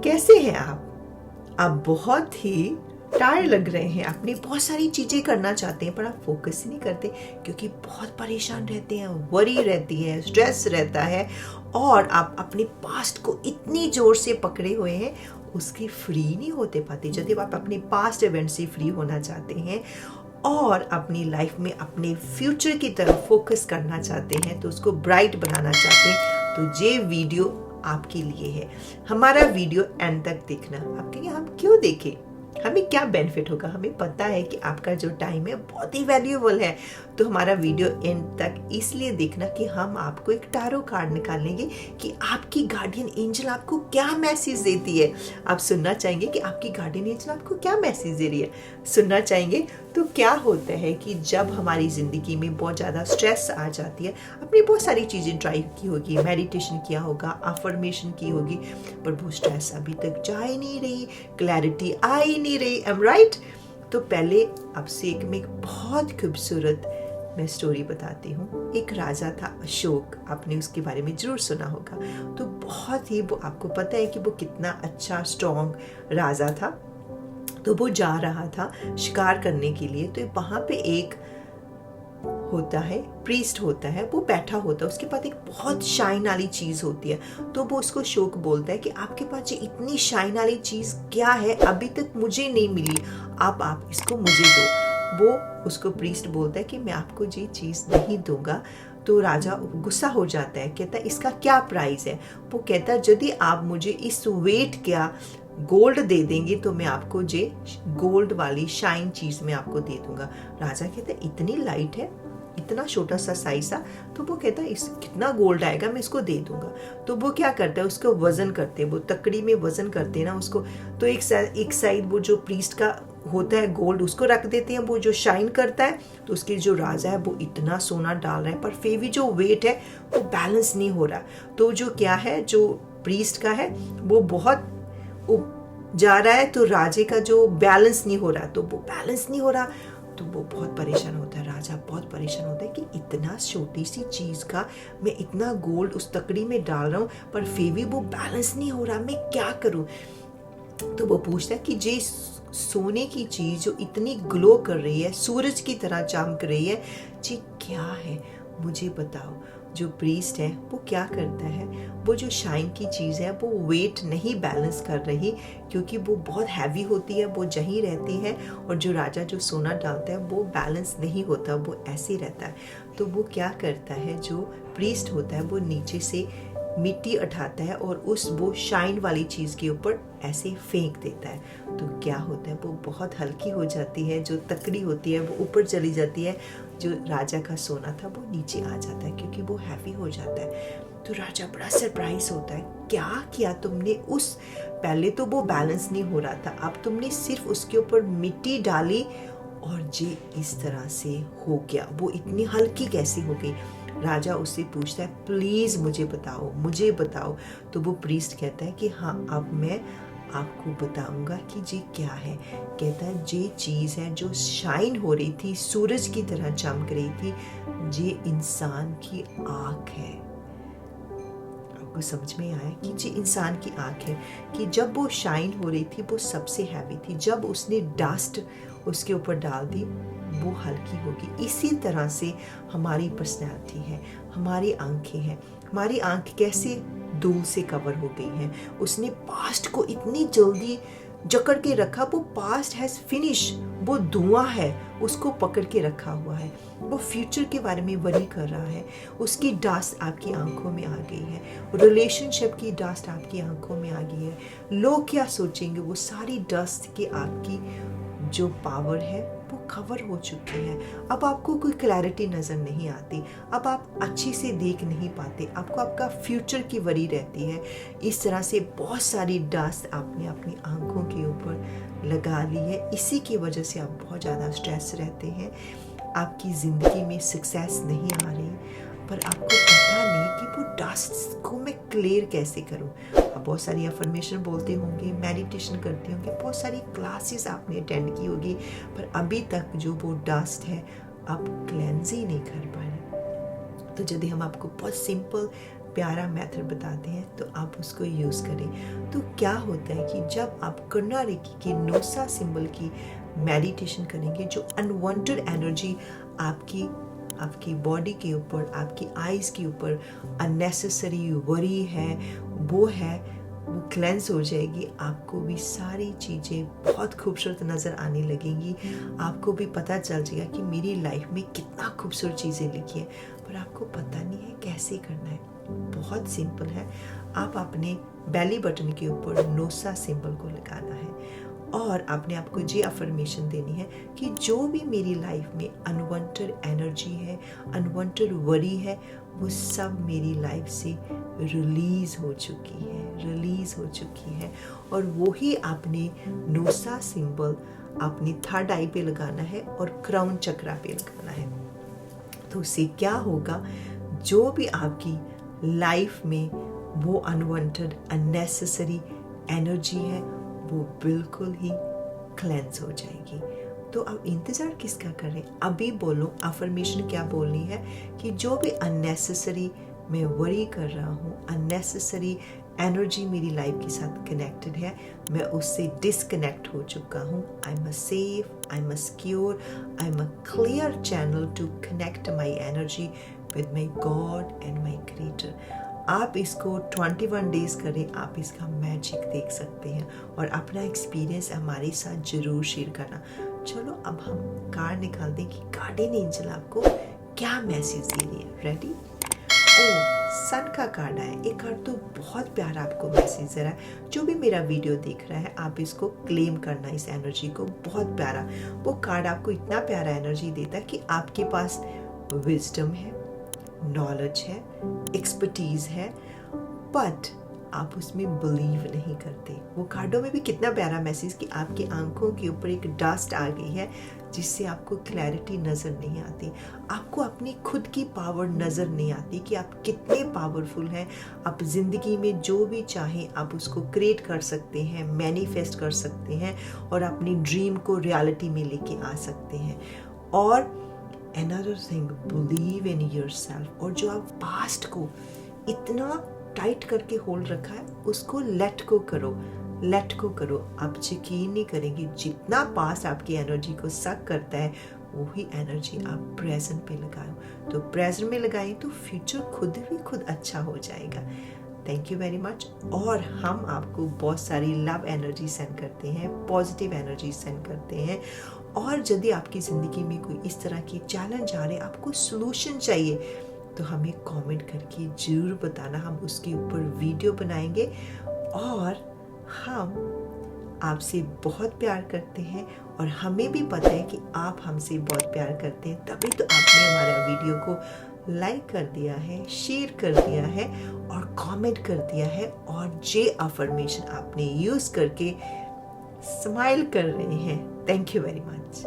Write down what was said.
कैसे हैं आप बहुत ही टायर लग रहे हैं, अपनी बहुत सारी चीजें करना चाहते हैं पर आप फोकस ही नहीं करते क्योंकि बहुत परेशान रहते हैं, वरी रहती है, स्ट्रेस रहता है और आप अपने पास्ट को इतनी जोर से पकड़े हुए हैं उसके फ्री नहीं होते पाते। जब आप अपने पास्ट इवेंट से फ्री होना चाहते हैं और अपनी लाइफ में अपने फ्यूचर की तरफ फोकस करना चाहते हैं, तो उसको ब्राइट बनाना चाहते हैं, तो ये वीडियो आपके लिए है। हमारा वीडियो एंड तक देखना। आप कहेंगे हम क्यों देखें, हमें क्या बेनिफिट होगा? हमें पता है कि आपका जो टाइम है बहुत ही वैल्यूएबल है, तो हमारा वीडियो एंड तक इसलिए देखना कि हम आपको एक टारो कार्ड निकालेंगे कि आपकी गार्डियन एंजल आपको क्या मैसेज देती है। आप सुनना चाहेंगे कि आपकी गार्डियन एंजल आपको क्या मैसेज दे रही है? सुनना चाहेंगे? तो क्या होता है कि जब हमारी ज़िंदगी में बहुत ज़्यादा स्ट्रेस आ जाती है, आपने बहुत सारी चीज़ें ट्राई की होगी, मेडिटेशन किया होगा, अफर्मेशन की होगी, पर वो स्ट्रेस अभी तक जा ही नहीं रही, क्लैरिटी आ ही नहीं रही। Am right? तो पहले आपसे एक बहुत खूबसूरत मैं स्टोरी बताती हूँ। एक राजा था अशोक, आपने उसके बारे में जरूर सुना होगा। तो बहुत ही, वो आपको पता है कि वो कितना अच्छा स्ट्रॉन्ग राजा था। तो वो जा रहा था शिकार करने के लिए, तो वहां पे एक होता है, प्रीस्ट होता है, वो बैठा होता है, उसके पास एक बहुत शाइन वाली चीज होती है। तो वो उसको शोक बोलता है कि आपके पास ये इतनी शाइन वाली चीज क्या है, अभी तक मुझे नहीं मिली, आप इसको मुझे दो। वो उसको प्रीस्ट बोलता है कि मैं आपको ये चीज नहीं दूंगा। तो राजा गुस्सा हो जाता है, कहता है इसका क्या प्राइस है? वो कहता है यदि आप मुझे इस वेट क्या गोल्ड दे देंगे तो मैं आपको ये गोल्ड वाली शाइन चीज में आपको दे दूंगा। राजा कहता है इतनी लाइट है, इतना छोटा सा साइज था। तो वो कहता है इस कितना गोल्ड आएगा, मैं इसको दे दूंगा। तो वो क्या करता है, उसको वजन करते हैं, वो तकड़ी में वजन करते हैं ना उसको। तो एक साइड वो जो प्रीस्ट का होता है गोल्ड, उसको रख देते हैं, वो जो शाइन करता है। तो उसके जो राजा है वो इतना सोना डाल रहा है पर फिर भी जो वेट है वो बैलेंस नहीं हो रहा। तो जो क्या है, जो प्रीस्ट का है वो बहुत जा रहा है, तो राजे का जो बैलेंस नहीं हो रहा, तो वो बैलेंस नहीं हो रहा, तो वो बहुत परेशान होता है। राजा बहुत परेशान होता है कि इतना छोटी सी चीज का मैं इतना गोल्ड उस तकड़ी में डाल रहा हूँ पर फिर भी वो बैलेंस नहीं हो रहा, मैं क्या करूँ? तो वो पूछता है कि जे सोने की चीज जो इतनी ग्लो कर रही है, सूरज की तरह चमक रही है, जी क्या है, मुझे बताओ। जो प्रीस्ट है वो क्या करता है, वो जो शाइन की चीज़ है वो वेट नहीं बैलेंस कर रही क्योंकि वो बहुत हैवी होती है, वो जहीं रहती है, और जो राजा जो सोना डालता है वो बैलेंस नहीं होता, वो ऐसे ही रहता है। तो वो क्या करता है, जो प्रीस्ट होता है वो नीचे से मिट्टी उठाता है और वो शाइन वाली चीज़ के ऊपर ऐसे फेंक देता है। तो क्या होता है, वो बहुत हल्की हो जाती है, जो तकड़ी होती है वो ऊपर चली जाती है, जो राजा का सोना था वो नीचे आ जाता है क्योंकि वो हैवी हो जाता है। तो राजा बड़ा सरप्राइज होता है, क्या किया तुमने? पहले तो वो बैलेंस नहीं हो रहा था, अब तुमने सिर्फ उसके ऊपर मिट्टी डाली और ये इस तरह से हो गया, वो इतनी हल्की कैसी हो गई? राजा उससे पूछता है प्लीज मुझे बताओ। तो वो प्रीस्ट कहता है कि हाँ, अब मैं आपको बताऊंगा कि ये क्या है। कहता है ये चीज है जो शाइन हो रही थी, सूरज की तरह चमक रही थी, ये इंसान की आंख है। आपको समझ में आया कि ये इंसान की आंख है, कि जब वो शाइन हो रही थी वो सबसे हैवी थी, जब उसने डस्ट उसके ऊपर डाल दी वो हल्की होगी। इसी तरह से हमारी पर्सनैलिटी है, हमारी आंखें हैं। हमारी आंख कैसे धूल से कवर हो गई है, उसने पास्ट को इतनी जल्दी जकड़ के रखा, वो पास्ट हैज फिनिश, वो धुआं है, उसको पकड़ के रखा हुआ है, वो फ्यूचर के बारे में वरी कर रहा है, उसकी डस्ट आपकी आंखों में आ गई है, रिलेशनशिप की डस्ट आपकी आंखों में आ गई है, लोग क्या सोचेंगे, वो सारी डस्ट की आपकी जो पावर है वो कवर हो चुकी है। अब आपको कोई क्लैरिटी नज़र नहीं आती, अब आप अच्छी से देख नहीं पाते, आपको आपका फ्यूचर की वरी रहती है। इस तरह से बहुत सारी डस्ट आपने अपनी आंखों के ऊपर लगा ली है, इसी की वजह से आप बहुत ज़्यादा स्ट्रेस रहते हैं, आपकी ज़िंदगी में सक्सेस नहीं आ रही, पर आपको पता नहीं कि वो डस्ट को मैं क्लियर कैसे करूं। आप बहुत सारी अफर्मेशन बोलते होंगे, मेडिटेशन करते होंगे, बहुत सारी क्लासेस आपने अटेंड की होगी, पर अभी तक जो वो डस्ट है आप क्लेंज ही नहीं कर पा रहे। तो यदि हम आपको बहुत सिंपल प्यारा मेथड बताते हैं, तो आप उसको यूज़ करें। तो क्या होता है कि जब आप कन्ना रेकी की नोसा सिंबल की मेडिटेशन करेंगे, जो अनवांटेड एनर्जी आपकी बॉडी के ऊपर, आपकी आईज के ऊपर अननेसेसरी वरी है, वो क्लेंस हो जाएगी। आपको भी सारी चीज़ें बहुत खूबसूरत नज़र आने लगेंगी। आपको भी पता चल जाएगा कि मेरी लाइफ में कितना खूबसूरत चीज़ें लिखी है, पर आपको पता नहीं है कैसे करना है। बहुत सिंपल है। आप अपने बेली बटन के ऊपर नोसा सिंबल को लगाना है और अपने आप को ये अफर्मेशन देनी है कि जो भी मेरी लाइफ में अनवांटेड एनर्जी है, अनवांटेड वरी है, वो सब मेरी लाइफ से रिलीज हो चुकी है। और वही आपने नोसा सिंबल अपनी थर्ड आई पे लगाना है और क्राउन चक्रा पे लगाना है। तो उससे क्या होगा, जो भी आपकी लाइफ में वो अनवांटेड अननेसेसरी एनर्जी है, वो बिल्कुल ही क्लेंस हो जाएगी। तो अब इंतज़ार किसका करें, अभी बोलो। अफर्मेशन क्या बोलनी है कि जो भी अननेसेसरी मैं वरी कर रहा हूँ, अननेसेसरी एनर्जी मेरी लाइफ के साथ कनेक्टेड है, मैं उससे डिसकनेक्ट हो चुका हूँ। I am safe, I am secure, I am clear channel to connect my energy with my God and my creator. आप इसको 21 डेज करें, आप इसका मैजिक देख सकते हैं और अपना एक्सपीरियंस हमारे साथ जरूर शेयर करना। चलो अब हम कार्ड निकाल दें कि गार्डियन एंजल आपको क्या मैसेज दे रही है। रेडी? सन का कार्ड है। एक कार्ड तो बहुत प्यारा आपको मैसेज दे रहा है। जो भी मेरा वीडियो देख रहा है, आप इसको क्लेम करना, इस एनर्जी को। बहुत प्यारा वो कार्ड आपको इतना प्यारा एनर्जी देता है कि आपके पास विजडम है, नॉलेज है, एक्सपर्टीज है, बट आप उसमें बिलीव नहीं करते। वो कार्डों में भी कितना प्यारा मैसेज कि आपकी आंखों के ऊपर एक डस्ट आ गई है जिससे आपको क्लैरिटी नज़र नहीं आती, आपको अपनी खुद की पावर नज़र नहीं आती कि आप कितने पावरफुल हैं। आप ज़िंदगी में जो भी चाहें आप उसको क्रिएट कर सकते हैं, मैनिफेस्ट कर सकते हैं और अपनी ड्रीम को रियलिटी में लेके आ सकते हैं। और another thing, believe in yourself। और जो आप पास्ट को इतना टाइट करके होल्ड रखा है, उसको लेट को करो। आप यकीन नहीं करेंगे, जितना पास्ट आपकी एनर्जी को सक करता है, वही एनर्जी आप प्रेजेंट पे लगाओ। तो प्रेजेंट में लगाएं तो फ्यूचर खुद अच्छा हो जाएगा। Thank you very much. और हम आपको बहुत सारी लव एनर्जी सेंड करते हैं, पॉजिटिव एनर्जी सेंड करते हैं। और यदि आपकी ज़िंदगी में कोई इस तरह की चैलेंज आ रहे, आपको सॉल्यूशन चाहिए, तो हमें कमेंट करके ज़रूर बताना। हम उसके ऊपर वीडियो बनाएंगे। और हम आपसे बहुत प्यार करते हैं और हमें भी पता है कि आप हमसे बहुत प्यार करते हैं, तभी तो आपने हमारा वीडियो को लाइक कर दिया है, शेयर कर दिया है और कमेंट कर दिया है। और जे अफर्मेशन आपने यूज़ करके स्माइल कर रहे हैं। Thank you very much.